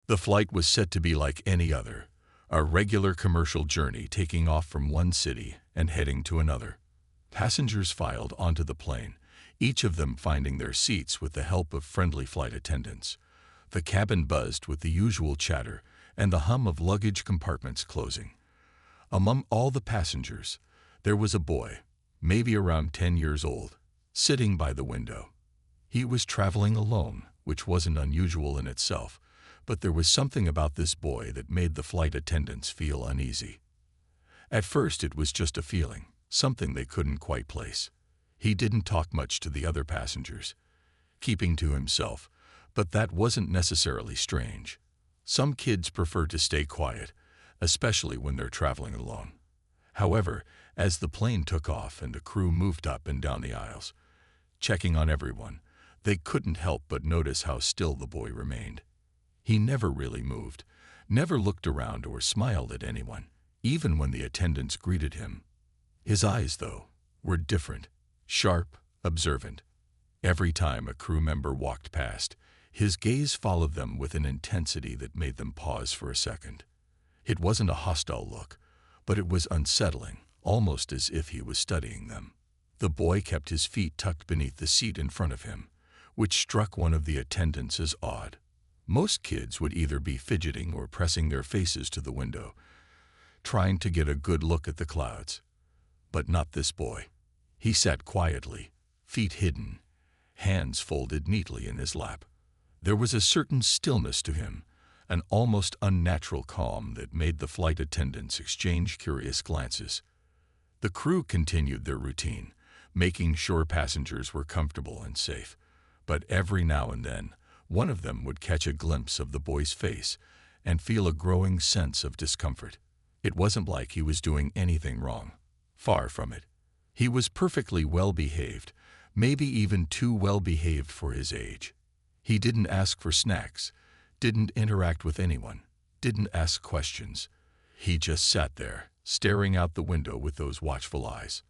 The flight was set to be like any other, a regular commercial journey taking off from one city and heading to another. Passengers filed onto the plane, each of them finding their seats with the help of friendly flight attendants. The cabin buzzed with the usual chatter and the hum of luggage compartments closing. Among all the passengers, there was a boy, maybe around 10 years old, sitting by the window. He was traveling alone, which wasn't unusual in itself, but there was something about this boy that made the flight attendants feel uneasy. At first it was just a feeling, something they couldn't quite place. He didn't talk much to the other passengers, keeping to himself, but that wasn't necessarily strange. Some kids prefer to stay quiet, especially when they're traveling alone. However, as the plane took off and the crew moved up and down the aisles, checking on everyone, they couldn't help but notice how still the boy remained. He never really moved, never looked around or smiled at anyone, even when the attendants greeted him. His eyes, though, were different, sharp, observant. Every time a crew member walked past, his gaze followed them with an intensity that made them pause for a second. It wasn't a hostile look, but it was unsettling, almost as if he was studying them. The boy kept his feet tucked beneath the seat in front of him, which struck one of the attendants as odd. Most kids would either be fidgeting or pressing their faces to the window, trying to get a good look at the clouds. But not this boy. He sat quietly, feet hidden, hands folded neatly in his lap. There was a certain stillness to him, an almost unnatural calm that made the flight attendants exchange curious glances. The crew continued their routine, making sure passengers were comfortable and safe. But every now and then, one of them would catch a glimpse of the boy's face and feel a growing sense of discomfort. It wasn't like he was doing anything wrong. Far from it. He was perfectly well-behaved, maybe even too well-behaved for his age. He didn't ask for snacks, didn't interact with anyone, didn't ask questions. He just sat there, staring out the window with those watchful eyes.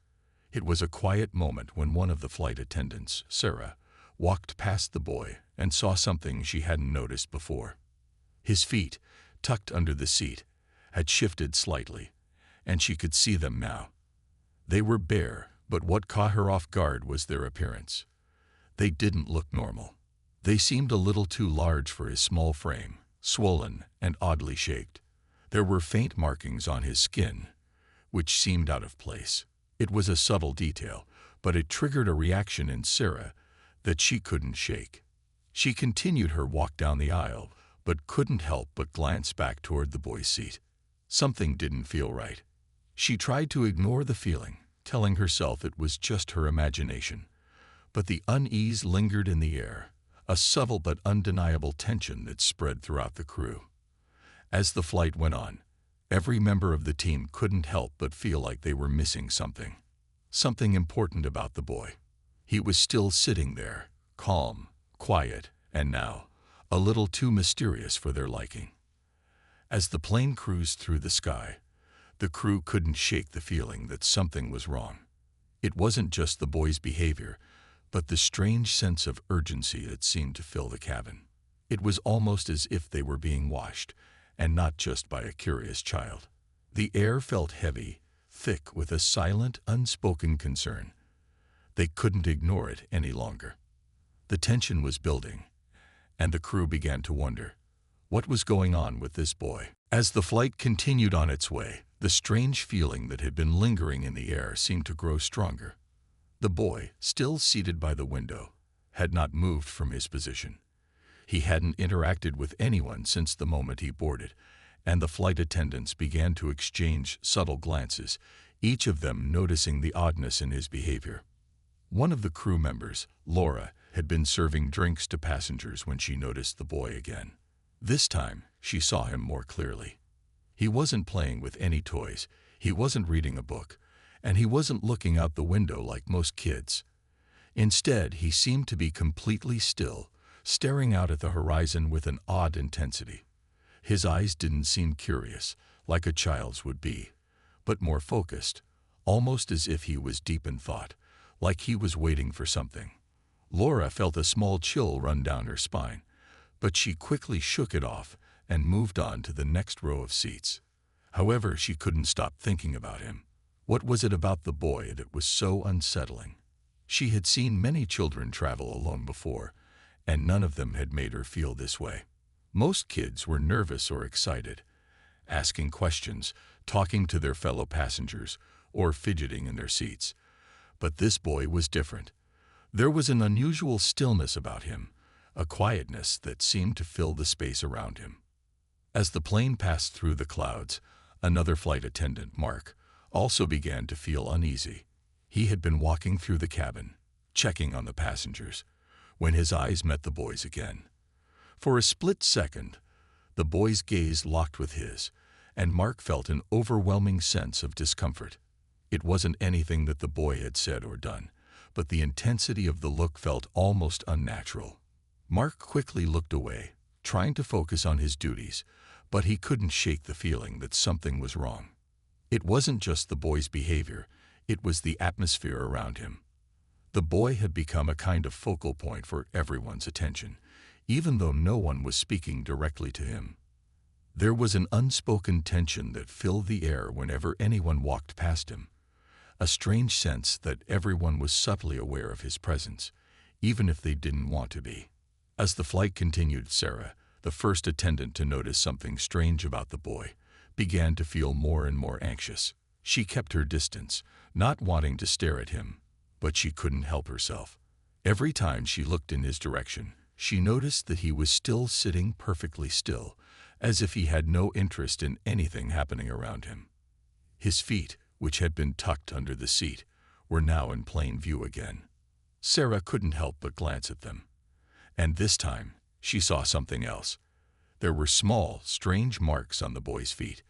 It was a quiet moment when one of the flight attendants, Sarah, walked past the boy and saw something she hadn't noticed before. His feet, tucked under the seat, had shifted slightly, and she could see them now. They were bare, but what caught her off guard was their appearance. They didn't look normal. They seemed a little too large for his small frame, swollen and oddly shaped. There were faint markings on his skin, which seemed out of place. It was a subtle detail, but it triggered a reaction in Sarah that she couldn't shake. She continued her walk down the aisle, but couldn't help but glance back toward the boy's seat. Something didn't feel right. She tried to ignore the feeling, telling herself it was just her imagination. But the unease lingered in the air, a subtle but undeniable tension that spread throughout the crew. As the flight went on, every member of the team couldn't help but feel like they were missing something. Something important about the boy. He was still sitting there, calm, quiet, and now, a little too mysterious for their liking. As the plane cruised through the sky, the crew couldn't shake the feeling that something was wrong. It wasn't just the boy's behavior, but the strange sense of urgency that seemed to fill the cabin. It was almost as if they were being watched, and not just by a curious child. The air felt heavy, thick with a silent, unspoken concern. They couldn't ignore it any longer. The tension was building, and the crew began to wonder, what was going on with this boy? As the flight continued on its way, the strange feeling that had been lingering in the air seemed to grow stronger. The boy, still seated by the window, had not moved from his position. He hadn't interacted with anyone since the moment he boarded, and the flight attendants began to exchange subtle glances, each of them noticing the oddness in his behavior. One of the crew members, Laura, had been serving drinks to passengers when she noticed the boy again. This time, she saw him more clearly. He wasn't playing with any toys, he wasn't reading a book, and he wasn't looking out the window like most kids. Instead, he seemed to be completely still, staring out at the horizon with an odd intensity. His eyes didn't seem curious, like a child's would be, but more focused, almost as if he was deep in thought, like he was waiting for something. Laura felt a small chill run down her spine, but she quickly shook it off and moved on to the next row of seats. However, she couldn't stop thinking about him. What was it about the boy that was so unsettling? She had seen many children travel alone before, and none of them had made her feel this way. Most kids were nervous or excited, asking questions, talking to their fellow passengers, or fidgeting in their seats. But this boy was different. There was an unusual stillness about him, a quietness that seemed to fill the space around him. As the plane passed through the clouds, another flight attendant, Mark, also began to feel uneasy. He had been walking through the cabin, checking on the passengers, when his eyes met the boy's again. For a split second, the boy's gaze locked with his, and Mark felt an overwhelming sense of discomfort. It wasn't anything that the boy had said or done, but the intensity of the look felt almost unnatural. Mark quickly looked away, trying to focus on his duties, but he couldn't shake the feeling that something was wrong. It wasn't just the boy's behavior, it was the atmosphere around him. The boy had become a kind of focal point for everyone's attention, even though no one was speaking directly to him. There was an unspoken tension that filled the air whenever anyone walked past him, a strange sense that everyone was subtly aware of his presence, even if they didn't want to be. As the flight continued, Sarah, the first attendant to notice something strange about the boy, began to feel more and more anxious. She kept her distance, not wanting to stare at him, but she couldn't help herself. Every time she looked in his direction, she noticed that he was still sitting perfectly still, as if he had no interest in anything happening around him. His feet, which had been tucked under the seat, were now in plain view again. Sarah couldn't help but glance at them. And this time, she saw something else. There were small, strange marks on the boy's feet,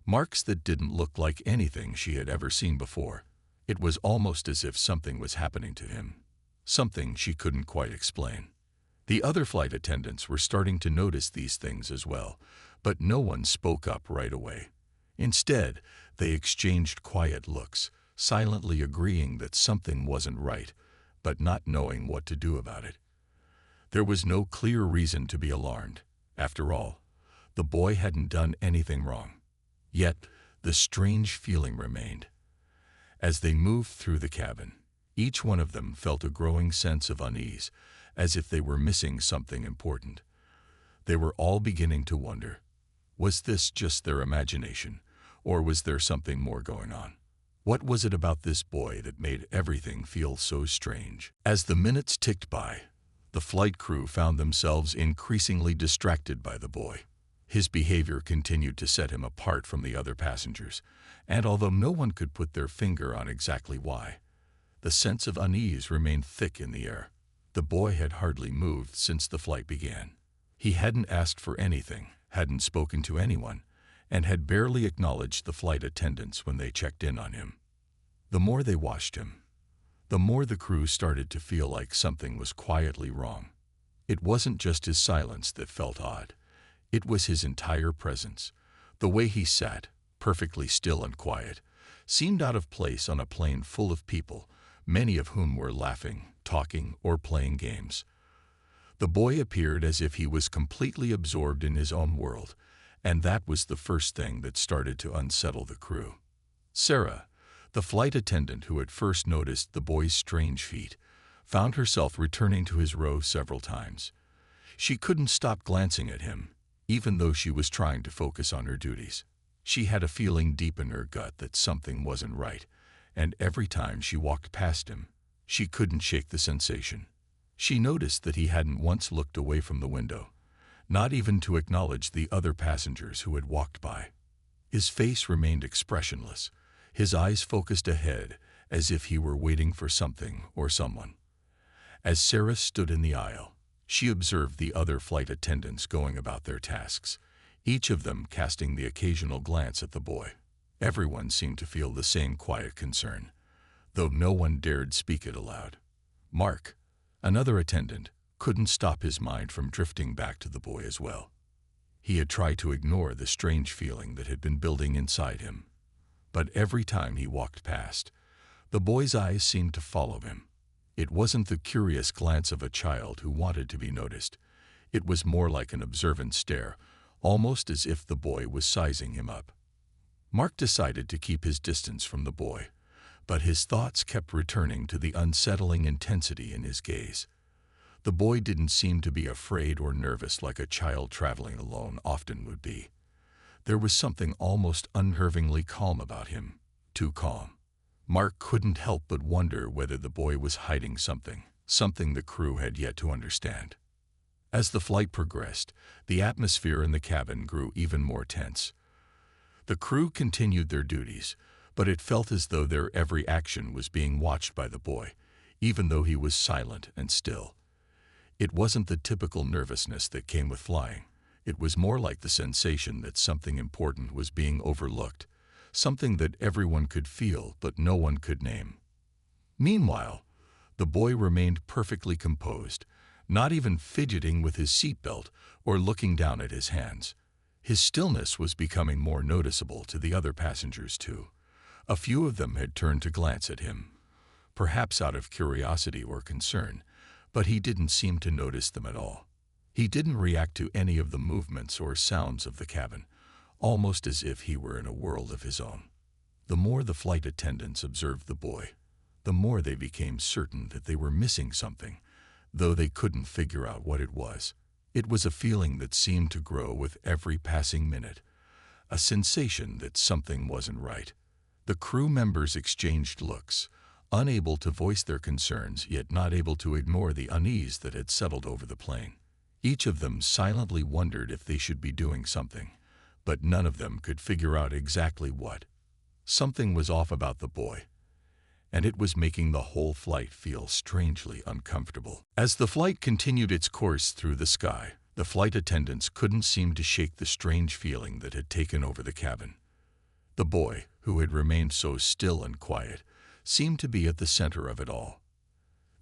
marks that didn't look like anything she had ever seen before. It was almost as if something was happening to him, something she couldn't quite explain. The other flight attendants were starting to notice these things as well, but no one spoke up right away. Instead, they exchanged quiet looks, silently agreeing that something wasn't right, but not knowing what to do about it. There was no clear reason to be alarmed. After all, the boy hadn't done anything wrong. Yet, the strange feeling remained. As they moved through the cabin, each one of them felt a growing sense of unease, as if they were missing something important. They were all beginning to wonder, was this just their imagination, or was there something more going on? What was it about this boy that made everything feel so strange? As the minutes ticked by, the flight crew found themselves increasingly distracted by the boy. His behavior continued to set him apart from the other passengers, and although no one could put their finger on exactly why, the sense of unease remained thick in the air. The boy had hardly moved since the flight began. He hadn't asked for anything, hadn't spoken to anyone, and had barely acknowledged the flight attendants when they checked in on him. The more they watched him, the more the crew started to feel like something was quietly wrong. It wasn't just his silence that felt odd. It was his entire presence. The way he sat, perfectly still and quiet, seemed out of place on a plane full of people, many of whom were laughing, talking, or playing games. The boy appeared as if he was completely absorbed in his own world, and that was the first thing that started to unsettle the crew. Sarah, the flight attendant who had first noticed the boy's strange feet, found herself returning to his row several times. She couldn't stop glancing at him, even though she was trying to focus on her duties. She had a feeling deep in her gut that something wasn't right, and every time she walked past him, she couldn't shake the sensation. She noticed that he hadn't once looked away from the window, not even to acknowledge the other passengers who had walked by. His face remained expressionless, his eyes focused ahead as if he were waiting for something or someone. As Sarah stood in the aisle, she observed the other flight attendants going about their tasks, each of them casting the occasional glance at the boy. Everyone seemed to feel the same quiet concern, though no one dared speak it aloud. Mark, another attendant, couldn't stop his mind from drifting back to the boy as well. He had tried to ignore the strange feeling that had been building inside him, but every time he walked past, the boy's eyes seemed to follow him. It wasn't the curious glance of a child who wanted to be noticed. It was more like an observant stare, almost as if the boy was sizing him up. Mark decided to keep his distance from the boy, but his thoughts kept returning to the unsettling intensity in his gaze. The boy didn't seem to be afraid or nervous like a child traveling alone often would be. There was something almost unnervingly calm about him, too calm. Mark couldn't help but wonder whether the boy was hiding something the crew had yet to understand. As the flight progressed, the atmosphere in the cabin grew even more tense. The crew continued their duties, but it felt as though their every action was being watched by the boy, even though he was silent and still. It wasn't the typical nervousness that came with flying. It was more like the sensation that something important was being overlooked, something that everyone could feel but no one could name. Meanwhile, the boy remained perfectly composed, not even fidgeting with his seatbelt or looking down at his hands. His stillness was becoming more noticeable to the other passengers too. A few of them had turned to glance at him, perhaps out of curiosity or concern, but he didn't seem to notice them at all. He didn't react to any of the movements or sounds of the cabin, almost as if he were in a world of his own. The more the flight attendants observed the boy, the more they became certain that they were missing something, though they couldn't figure out what it was. It was a feeling that seemed to grow with every passing minute, a sensation that something wasn't right. The crew members exchanged looks, unable to voice their concerns, yet not able to ignore the unease that had settled over the plane. Each of them silently wondered if they should be doing something, but none of them could figure out exactly what. Something was off about the boy, and it was making the whole flight feel strangely uncomfortable. As the flight continued its course through the sky, the flight attendants couldn't seem to shake the strange feeling that had taken over the cabin. The boy, who had remained so still and quiet, seemed to be at the center of it all.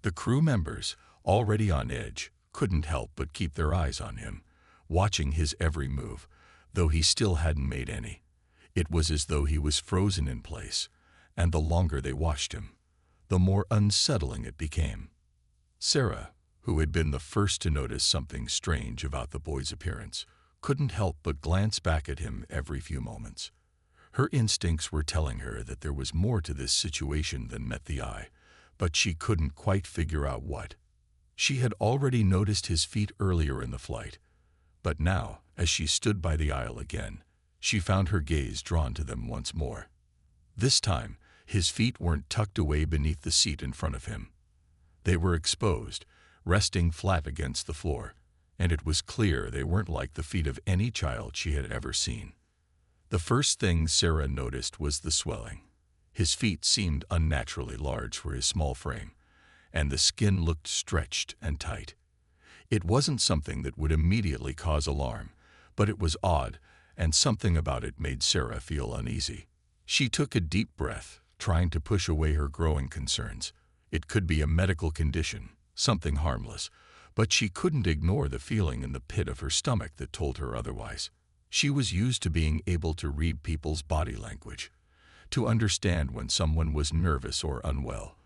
The crew members, already on edge, couldn't help but keep their eyes on him, watching his every move, though he still hadn't made any. It was as though he was frozen in place, and the longer they watched him, the more unsettling it became. Sarah, who had been the first to notice something strange about the boy's appearance, couldn't help but glance back at him every few moments. Her instincts were telling her that there was more to this situation than met the eye, but she couldn't quite figure out what. She had already noticed his feet earlier in the flight, but now, as she stood by the aisle again, she found her gaze drawn to them once more. This time, his feet weren't tucked away beneath the seat in front of him. They were exposed, resting flat against the floor, and it was clear they weren't like the feet of any child she had ever seen. The first thing Sarah noticed was the swelling. His feet seemed unnaturally large for his small frame, and the skin looked stretched and tight. It wasn't something that would immediately cause alarm, but it was odd, and something about it made Sarah feel uneasy. She took a deep breath, trying to push away her growing concerns. It could be a medical condition, something harmless, but she couldn't ignore the feeling in the pit of her stomach that told her otherwise. She was used to being able to read people's body language, to understand when someone was nervous or unwell.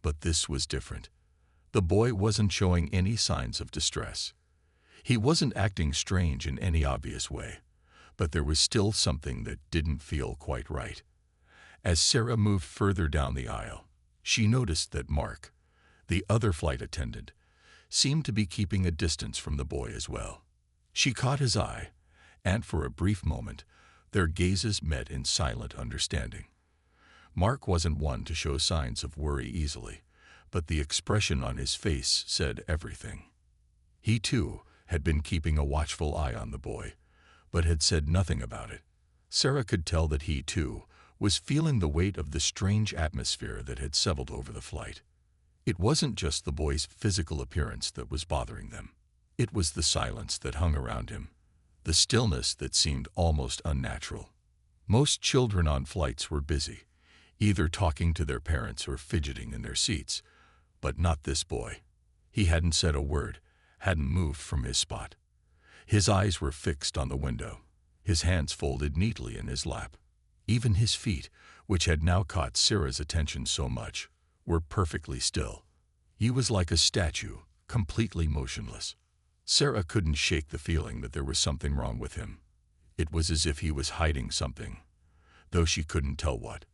But this was different. The boy wasn't showing any signs of distress. He wasn't acting strange in any obvious way, but there was still something that didn't feel quite right. As Sarah moved further down the aisle, she noticed that Mark, the other flight attendant, seemed to be keeping a distance from the boy as well. She caught his eye, and for a brief moment, their gazes met in silent understanding. Mark wasn't one to show signs of worry easily, but the expression on his face said everything. He, too, had been keeping a watchful eye on the boy, but had said nothing about it. Sarah could tell that he, too, was feeling the weight of the strange atmosphere that had settled over the flight. It wasn't just the boy's physical appearance that was bothering them. It was the silence that hung around him, the stillness that seemed almost unnatural. Most children on flights were busy, either talking to their parents or fidgeting in their seats, but not this boy. He hadn't said a word, hadn't moved from his spot. His eyes were fixed on the window, his hands folded neatly in his lap. Even his feet, which had now caught Sarah's attention so much, were perfectly still. He was like a statue, completely motionless. Sarah couldn't shake the feeling that there was something wrong with him. It was as if he was hiding something, though she couldn't tell what.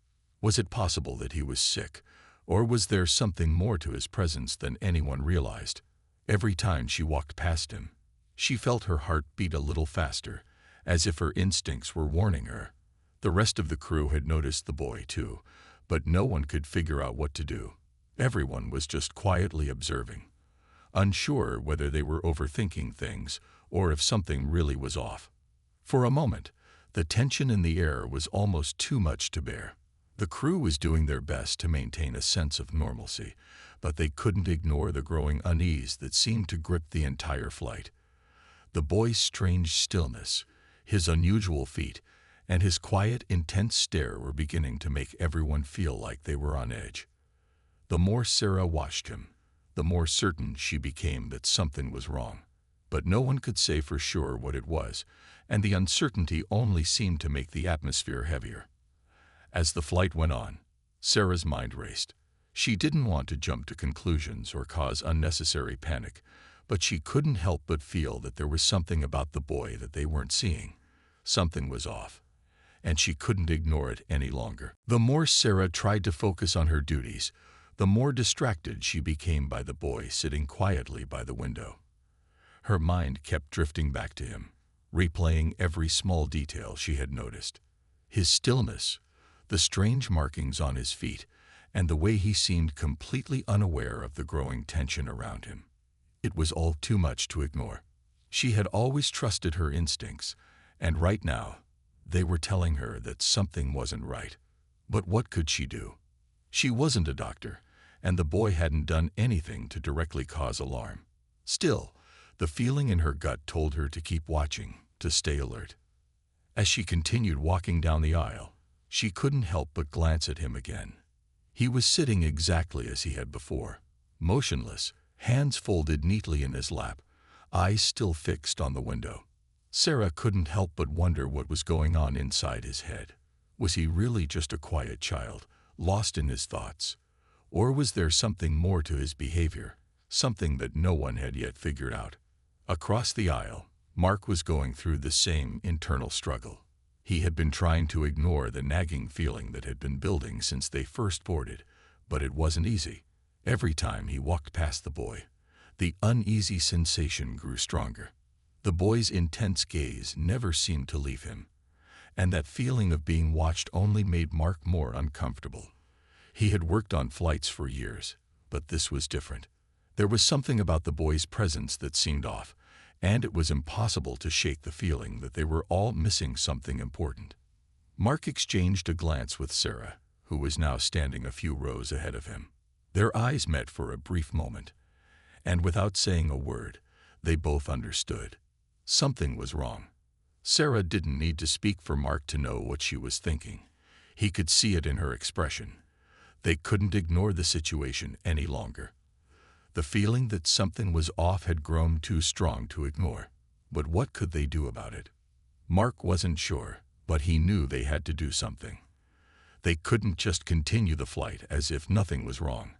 Was it possible that he was sick, or was there something more to his presence than anyone realized? Every time she walked past him, she felt her heart beat a little faster, as if her instincts were warning her. The rest of the crew had noticed the boy too, but no one could figure out what to do. Everyone was just quietly observing, unsure whether they were overthinking things or if something really was off. For a moment, the tension in the air was almost too much to bear. The crew was doing their best to maintain a sense of normalcy, but they couldn't ignore the growing unease that seemed to grip the entire flight. The boy's strange stillness, his unusual feet, and his quiet, intense stare were beginning to make everyone feel like they were on edge. The more Sarah watched him, the more certain she became that something was wrong. But no one could say for sure what it was, and the uncertainty only seemed to make the atmosphere heavier. As the flight went on, Sarah's mind raced. She didn't want to jump to conclusions or cause unnecessary panic, but she couldn't help but feel that there was something about the boy that they weren't seeing. Something was off, and she couldn't ignore it any longer. The more Sarah tried to focus on her duties, the more distracted she became by the boy sitting quietly by the window. Her mind kept drifting back to him, replaying every small detail she had noticed. His stillness, the strange markings on his feet, and the way he seemed completely unaware of the growing tension around him. It was all too much to ignore. She had always trusted her instincts, and right now, they were telling her that something wasn't right. But what could she do? She wasn't a doctor, and the boy hadn't done anything to directly cause alarm. Still, the feeling in her gut told her to keep watching, to stay alert. As she continued walking down the aisle, she couldn't help but glance at him again. He was sitting exactly as he had before, motionless, hands folded neatly in his lap, eyes still fixed on the window. Sarah couldn't help but wonder what was going on inside his head. Was he really just a quiet child, lost in his thoughts? Or was there something more to his behavior, something that no one had yet figured out? Across the aisle, Mark was going through the same internal struggle. He had been trying to ignore the nagging feeling that had been building since they first boarded, but it wasn't easy. Every time he walked past the boy, the uneasy sensation grew stronger. The boy's intense gaze never seemed to leave him, and that feeling of being watched only made Mark more uncomfortable. He had worked on flights for years, but this was different. There was something about the boy's presence that seemed off, and it was impossible to shake the feeling that they were all missing something important. Mark exchanged a glance with Sarah, who was now standing a few rows ahead of him. Their eyes met for a brief moment, and without saying a word, they both understood. Something was wrong. Sarah didn't need to speak for Mark to know what she was thinking. He could see it in her expression. They couldn't ignore the situation any longer. The feeling that something was off had grown too strong to ignore. But what could they do about it? Mark wasn't sure, but he knew they had to do something. They couldn't just continue the flight as if nothing was wrong.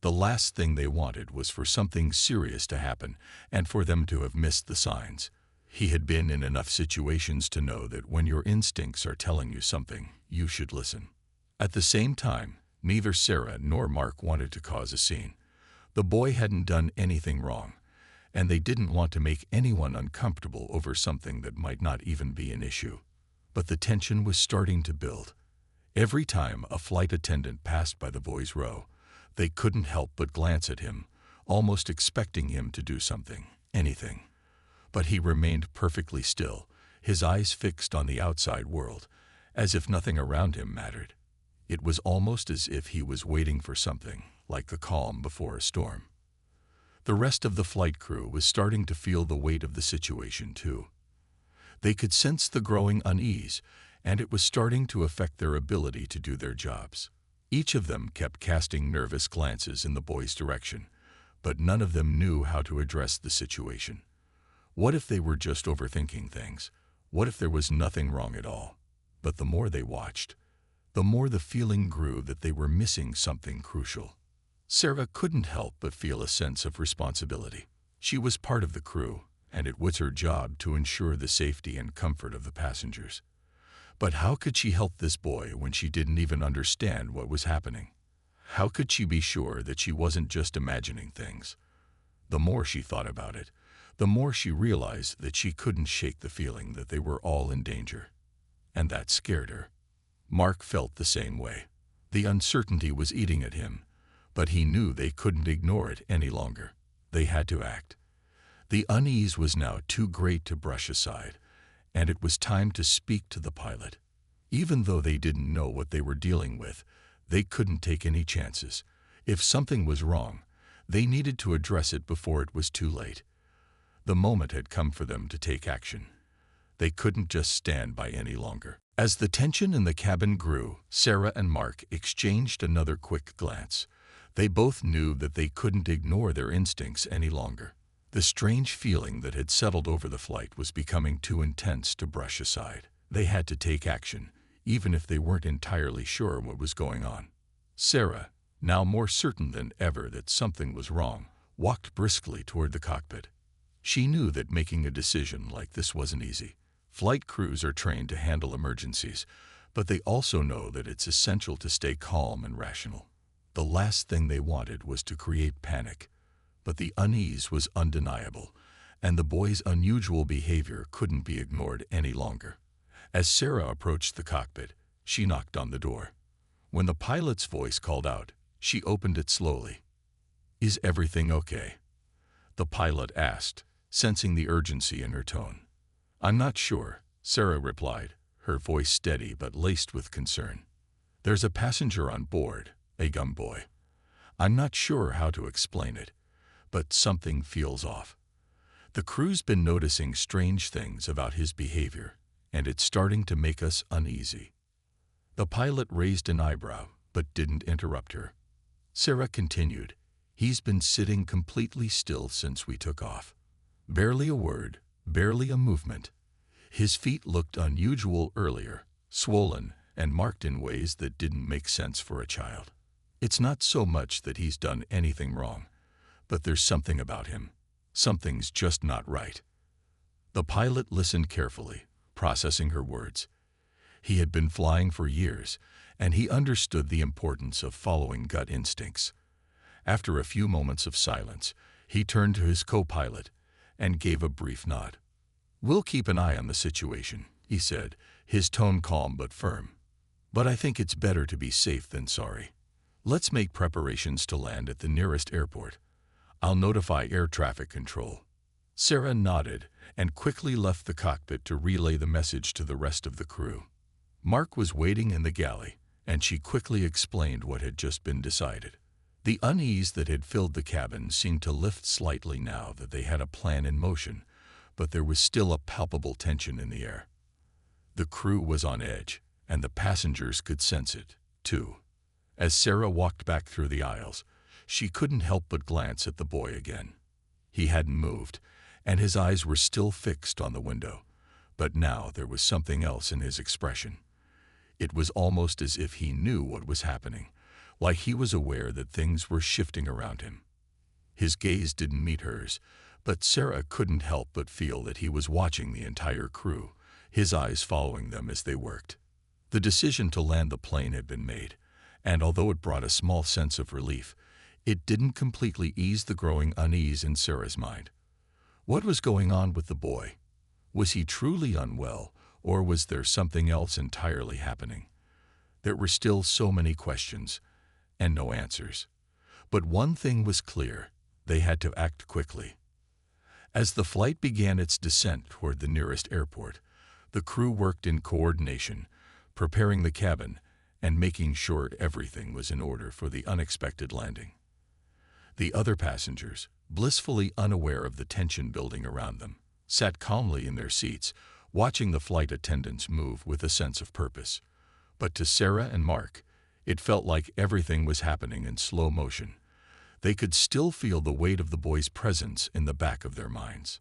The last thing they wanted was for something serious to happen and for them to have missed the signs. He had been in enough situations to know that when your instincts are telling you something, you should listen. At the same time, neither Sarah nor Mark wanted to cause a scene. The boy hadn't done anything wrong, and they didn't want to make anyone uncomfortable over something that might not even be an issue. But the tension was starting to build. Every time a flight attendant passed by the boy's row, they couldn't help but glance at him, almost expecting him to do something, anything. But he remained perfectly still, his eyes fixed on the outside world, as if nothing around him mattered. It was almost as if he was waiting for something, like the calm before a storm. The rest of the flight crew was starting to feel the weight of the situation too. They could sense the growing unease, and it was starting to affect their ability to do their jobs. Each of them kept casting nervous glances in the boy's direction, but none of them knew how to address the situation. What if they were just overthinking things? What if there was nothing wrong at all? But the more they watched, the more the feeling grew that they were missing something crucial. Sarah couldn't help but feel a sense of responsibility. She was part of the crew, and it was her job to ensure the safety and comfort of the passengers. But how could she help this boy when she didn't even understand what was happening? How could she be sure that she wasn't just imagining things? The more she thought about it, the more she realized that she couldn't shake the feeling that they were all in danger. And that scared her. Mark felt the same way. The uncertainty was eating at him, but he knew they couldn't ignore it any longer. They had to act. The unease was now too great to brush aside, and it was time to speak to the pilot. Even though they didn't know what they were dealing with, they couldn't take any chances. If something was wrong, they needed to address it before it was too late. The moment had come for them to take action. They couldn't just stand by any longer. As the tension in the cabin grew, Sarah and Mark exchanged another quick glance. They both knew that they couldn't ignore their instincts any longer. The strange feeling that had settled over the flight was becoming too intense to brush aside. They had to take action, even if they weren't entirely sure what was going on. Sarah, now more certain than ever that something was wrong, walked briskly toward the cockpit. She knew that making a decision like this wasn't easy. Flight crews are trained to handle emergencies, but they also know that it's essential to stay calm and rational. The last thing they wanted was to create panic, but the unease was undeniable, and the boy's unusual behavior couldn't be ignored any longer. As Sarah approached the cockpit, she knocked on the door. When the pilot's voice called out, she opened it slowly. "Is everything okay?" the pilot asked, sensing the urgency in her tone. "I'm not sure," Sarah replied, her voice steady but laced with concern. "There's a passenger on board, a young boy. I'm not sure how to explain it, but something feels off. The crew's been noticing strange things about his behavior, and it's starting to make us uneasy." The pilot raised an eyebrow, but didn't interrupt her. Sarah continued, "He's been sitting completely still since we took off. Barely a word, barely a movement. His feet looked unusual earlier, swollen and marked in ways that didn't make sense for a child. It's not so much that he's done anything wrong, but there's something about him. Something's just not right." The pilot listened carefully, processing her words. He had been flying for years, and he understood the importance of following gut instincts. After a few moments of silence, he turned to his co-pilot and gave a brief nod. "We'll keep an eye on the situation," he said, his tone calm but firm. "But I think it's better to be safe than sorry. Let's make preparations to land at the nearest airport. I'll notify air traffic control." Sarah nodded and quickly left the cockpit to relay the message to the rest of the crew. Mark was waiting in the galley, and she quickly explained what had just been decided. The unease that had filled the cabin seemed to lift slightly now that they had a plan in motion, but there was still a palpable tension in the air. The crew was on edge, and the passengers could sense it, too. As Sarah walked back through the aisles, she couldn't help but glance at the boy again. He hadn't moved, and his eyes were still fixed on the window, but now there was something else in his expression. It was almost as if he knew what was happening, like he was aware that things were shifting around him. His gaze didn't meet hers, but Sarah couldn't help but feel that he was watching the entire crew, his eyes following them as they worked. The decision to land the plane had been made, and although it brought a small sense of relief, it didn't completely ease the growing unease in Sarah's mind. What was going on with the boy? Was he truly unwell, or was there something else entirely happening? There were still so many questions, and no answers. But one thing was clear: they had to act quickly. As the flight began its descent toward the nearest airport, the crew worked in coordination, preparing the cabin and making sure everything was in order for the unexpected landing. The other passengers, blissfully unaware of the tension building around them, sat calmly in their seats, watching the flight attendants move with a sense of purpose. But to Sarah and Mark, it felt like everything was happening in slow motion. They could still feel the weight of the boy's presence in the back of their minds.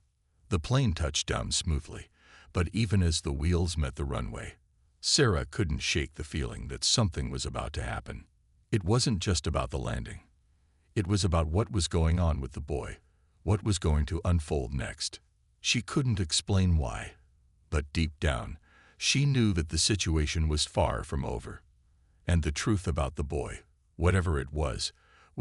The plane touched down smoothly, but even as the wheels met the runway, Sarah couldn't shake the feeling that something was about to happen. It wasn't just about the landing. It was about what was going on with the boy, What was going to unfold next? She couldn't explain why, but deep down, she knew that the situation was far from over. And the truth about the boy, whatever it was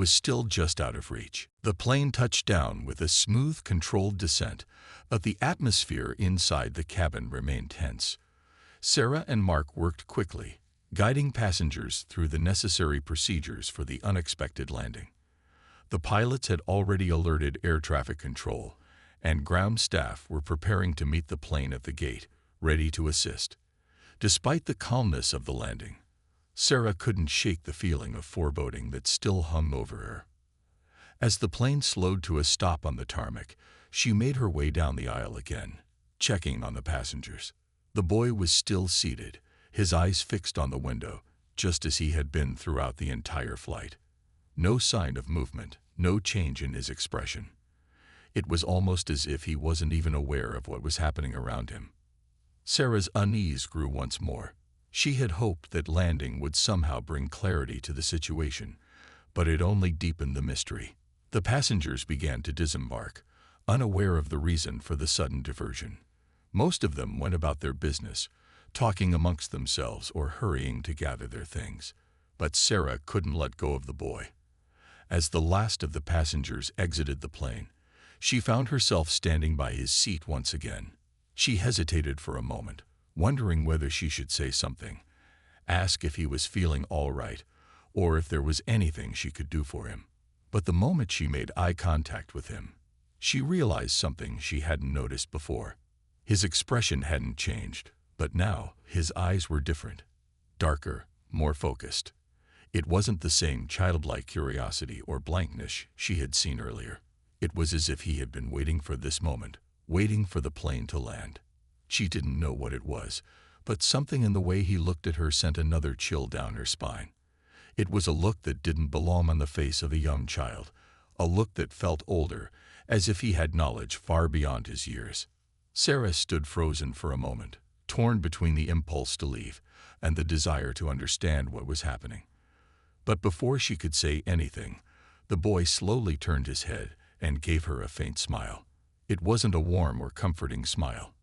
still just out of reach. The plane touched down with a smooth, controlled descent, but the atmosphere inside the cabin remained tense. Sarah and Mark worked quickly, guiding passengers through the necessary procedures for the unexpected landing. The pilots had already alerted air traffic control, and ground staff were preparing to meet the plane at the gate, ready to assist. Despite the calmness of the landing, Sarah couldn't shake the feeling of foreboding that still hung over her. As the plane slowed to a stop on the tarmac, she made her way down the aisle again, checking on the passengers. The boy was still seated, his eyes fixed on the window, just as he had been throughout the entire flight. No sign of movement, no change in his expression. It was almost as if he wasn't even aware of what was happening around him. Sarah's unease grew once more. She had hoped that landing would somehow bring clarity to the situation, but it only deepened the mystery. The passengers began to disembark, unaware of the reason for the sudden diversion. Most of them went about their business, talking amongst themselves or hurrying to gather their things. But Sarah couldn't let go of the boy. As the last of the passengers exited the plane, she found herself standing by his seat once again. She hesitated for a moment, wondering whether she should say something, ask if he was feeling all right, or if there was anything she could do for him. But the moment she made eye contact with him, she realized something she hadn't noticed before. His expression hadn't changed, but now his eyes were different, darker, more focused. It wasn't the same childlike curiosity or blankness she had seen earlier. It was as if he had been waiting for this moment, waiting for the plane to land. She didn't know what it was, but something in the way he looked at her sent another chill down her spine. It was a look that didn't belong on the face of a young child, a look that felt older, as if he had knowledge far beyond his years. Sarah stood frozen for a moment, torn between the impulse to leave and the desire to understand what was happening. But before she could say anything, the boy slowly turned his head and gave her a faint smile. It wasn't a warm or comforting smile.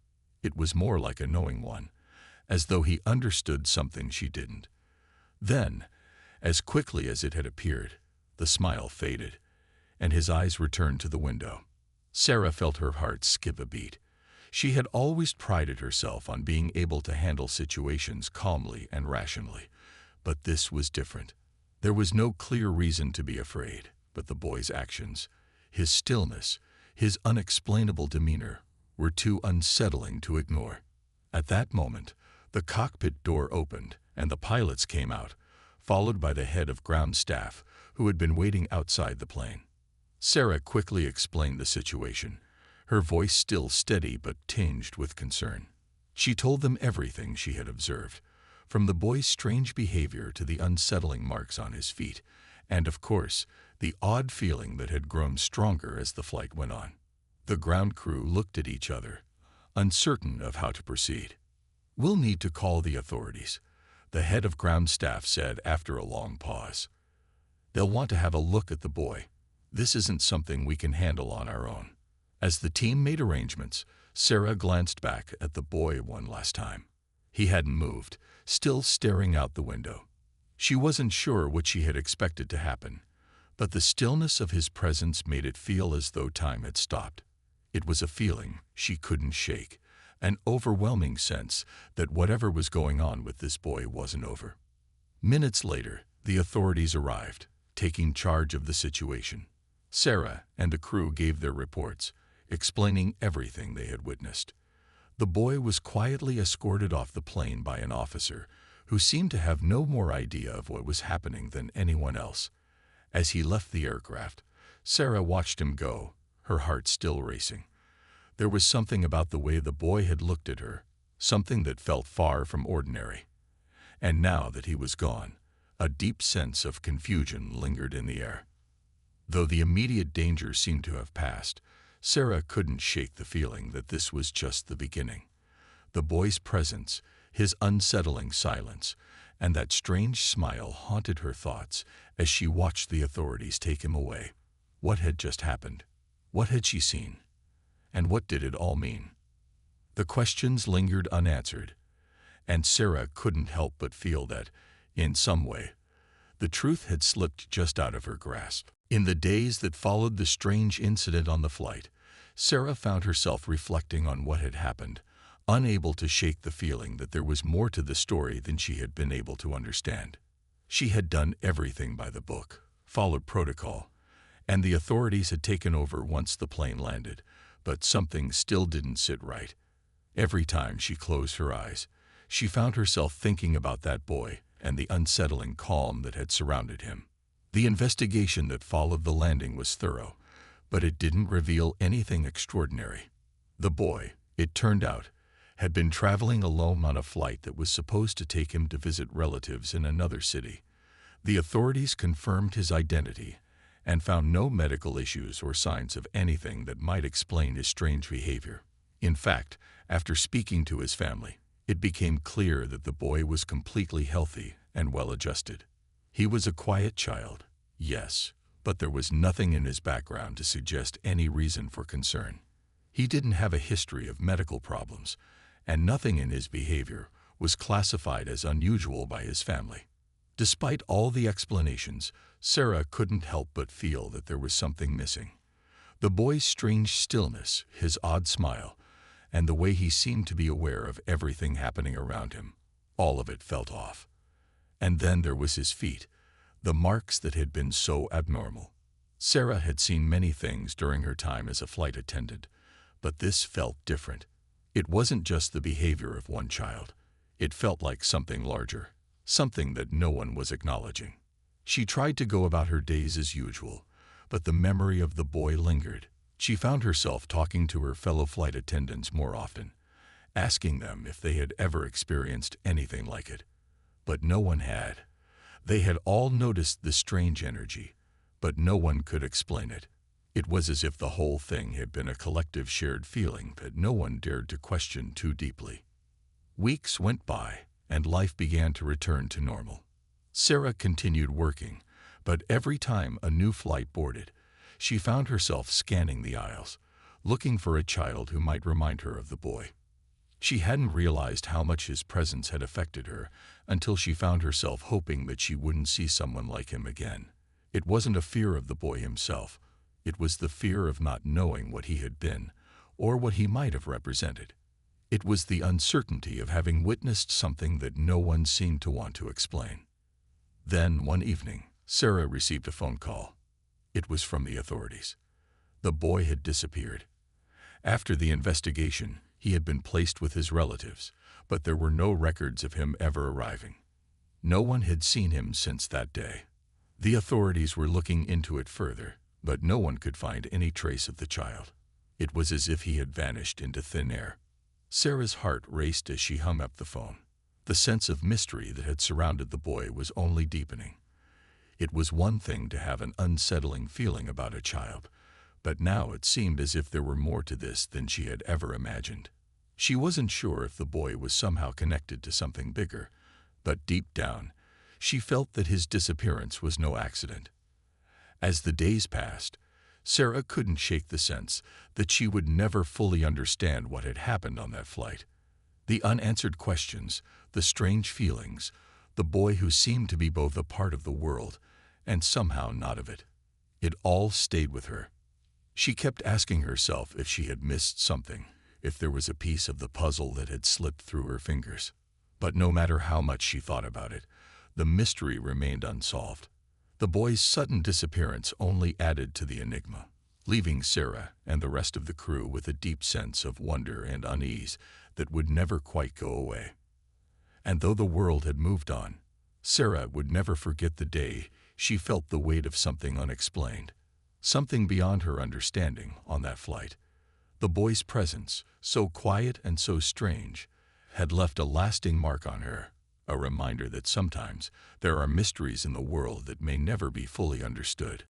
It was more like a knowing one, as though he understood something she didn't. Then, as quickly as it had appeared, the smile faded, and his eyes returned to the window. Sarah felt her heart skip a beat. She had always prided herself on being able to handle situations calmly and rationally, but this was different. There was no clear reason to be afraid, but the boy's actions, his stillness, his unexplainable demeanor, were too unsettling to ignore. At that moment, the cockpit door opened and the pilots came out, followed by the head of ground staff, who had been waiting outside the plane. Sarah quickly explained the situation, her voice still steady but tinged with concern. She told them everything she had observed, from the boy's strange behavior to the unsettling marks on his feet, and, of course, the odd feeling that had grown stronger as the flight went on. The ground crew looked at each other, uncertain of how to proceed. "We'll need to call the authorities," the head of ground staff said after a long pause. "They'll want to have a look at the boy. This isn't something we can handle on our own." As the team made arrangements, Sarah glanced back at the boy one last time. He hadn't moved, still staring out the window. She wasn't sure what she had expected to happen, but the stillness of his presence made it feel as though time had stopped. It was a feeling she couldn't shake, an overwhelming sense that whatever was going on with this boy wasn't over. Minutes later, the authorities arrived, taking charge of the situation. Sarah and the crew gave their reports, explaining everything they had witnessed. The boy was quietly escorted off the plane by an officer who seemed to have no more idea of what was happening than anyone else. As he left the aircraft, Sarah watched him go, her heart still racing. There was something about the way the boy had looked at her, something that felt far from ordinary. And now that he was gone, a deep sense of confusion lingered in the air. Though the immediate danger seemed to have passed, Sarah couldn't shake the feeling that this was just the beginning. The boy's presence, his unsettling silence, and that strange smile haunted her thoughts as she watched the authorities take him away. What had just happened? What had she seen? And what did it all mean? The questions lingered unanswered, and Sarah couldn't help but feel that, in some way, the truth had slipped just out of her grasp. In the days that followed the strange incident on the flight, Sarah found herself reflecting on what had happened, unable to shake the feeling that there was more to the story than she had been able to understand. She had done everything by the book, followed protocol, and the authorities had taken over once the plane landed, but something still didn't sit right. Every time she closed her eyes, she found herself thinking about that boy and the unsettling calm that had surrounded him. The investigation that followed the landing was thorough, but it didn't reveal anything extraordinary. The boy, it turned out, had been traveling alone on a flight that was supposed to take him to visit relatives in another city. The authorities confirmed his identity and found no medical issues or signs of anything that might explain his strange behavior. In fact, after speaking to his family, it became clear that the boy was completely healthy and well-adjusted. He was a quiet child, yes, but there was nothing in his background to suggest any reason for concern. He didn't have a history of medical problems, and nothing in his behavior was classified as unusual by his family. Despite all the explanations, Sarah couldn't help but feel that there was something missing. The boy's strange stillness, his odd smile, and the way he seemed to be aware of everything happening around him, all of it felt off. And then there was his feet, the marks that had been so abnormal. Sarah had seen many things during her time as a flight attendant, but this felt different. It wasn't just the behavior of one child. It felt like something larger, something that no one was acknowledging. She tried to go about her days as usual, but the memory of the boy lingered. She found herself talking to her fellow flight attendants more often, asking them if they had ever experienced anything like it. But no one had. They had all noticed the strange energy, but no one could explain it. It was as if the whole thing had been a collective shared feeling that no one dared to question too deeply. Weeks went by, and life began to return to normal. Sarah continued working, but every time a new flight boarded, she found herself scanning the aisles, looking for a child who might remind her of the boy. She hadn't realized how much his presence had affected her until she found herself hoping that she wouldn't see someone like him again. It wasn't a fear of the boy himself. It was the fear of not knowing what he had been or what he might have represented. It was the uncertainty of having witnessed something that no one seemed to want to explain. Then, one evening, Sarah received a phone call. It was from the authorities. The boy had disappeared. After the investigation, he had been placed with his relatives, but there were no records of him ever arriving. No one had seen him since that day. The authorities were looking into it further, but no one could find any trace of the child. It was as if he had vanished into thin air. Sarah's heart raced as she hung up the phone. The sense of mystery that had surrounded the boy was only deepening. It was one thing to have an unsettling feeling about a child, but now it seemed as if there were more to this than she had ever imagined. She wasn't sure if the boy was somehow connected to something bigger, but deep down, she felt that his disappearance was no accident. As the days passed, Sarah couldn't shake the sense that she would never fully understand what had happened on that flight. The unanswered questions, the strange feelings, the boy who seemed to be both a part of the world and somehow not of it. It all stayed with her. She kept asking herself if she had missed something, if there was a piece of the puzzle that had slipped through her fingers. But no matter how much she thought about it, the mystery remained unsolved. The boy's sudden disappearance only added to the enigma, leaving Sarah and the rest of the crew with a deep sense of wonder and unease that would never quite go away. And though the world had moved on, Sarah would never forget the day she felt the weight of something unexplained, something beyond her understanding on that flight. The boy's presence, so quiet and so strange, had left a lasting mark on her, a reminder that sometimes there are mysteries in the world that may never be fully understood.